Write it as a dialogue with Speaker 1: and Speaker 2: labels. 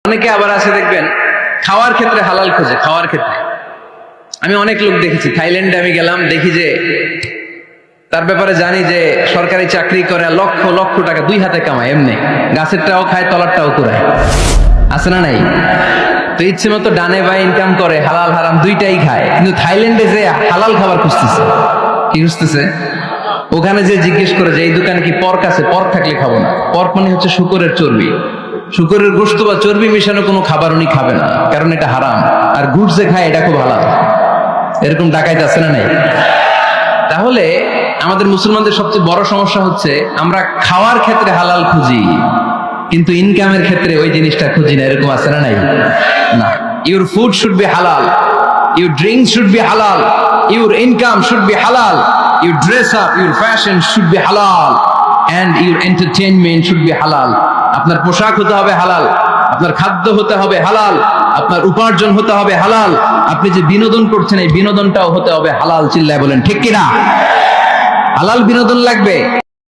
Speaker 1: অনেকে আবার আছে দেখবেন খাওয়ার ক্ষেত্রে হালাল খোঁজে। খাওয়ার ক্ষেত্রে আমি অনেক লোক দেখেছি, থাইল্যান্ডে আমি গেলাম, দেখি যে তার ব্যাপারে জানি যে সরকারি চাকরি করে, লক্ষ লক্ষ টাকা দুই হাতে কামায়, এমনি গাছেরটাও খায় তলারটাও কুড়ায়, আছে না নাই? তো ইচ্ছে মতো ডানে বাই ইনকাম করে, হালাল হারাম দুইটাই খায়, কিন্তু থাইল্যান্ডে যে হালাল খাবার খুঁজতেছে। কি খুঁজতেছে? ওখানে যে জিজ্ঞেস করে যে এই দোকানে কি পর্ক আছে, পর্ক থাকলে খাবো না। পর্ক মানে হচ্ছে শুকরের চর্বি, শুকরের গোশত বা চর্বি মিশানো কোনো খাবার উনি খাবে না, কারণ এটা হারাম। আর গুড় যে খায় এটা খুব হালাল। এরকম ডাকাইতে আছে না নাই? তাহলে আমাদের মুসলমানদের সবচেয়ে বড় সমস্যা হচ্ছে আমরা খাওয়ার ক্ষেত্রে হালাল খুঁজি, কিন্তু ইনকামের ক্ষেত্রে ওই জিনিসটা খুঁজি না। এরকম আছে না নাই? না, ইউর ফুড শুড বি হালাল, ইউর ড্রিঙ্কস শুড বি হালাল, ইউর ইনকাম শুড বি হালাল, your dress up, your fashion should be হালাল, and your entertainment should be হালাল। আপনার পোশাক হতে হবে হালাল, আপনার খাদ্য হতে হবে হালাল, আপনার উপার্জন হতে হবে হালাল, আপনি যে বিনোদন করছেন এই বিনোদনটাও হতে হবে হালাল। চিল্লায় বলেন ঠিক কিনা? হালাল বিনোদন লাগবে।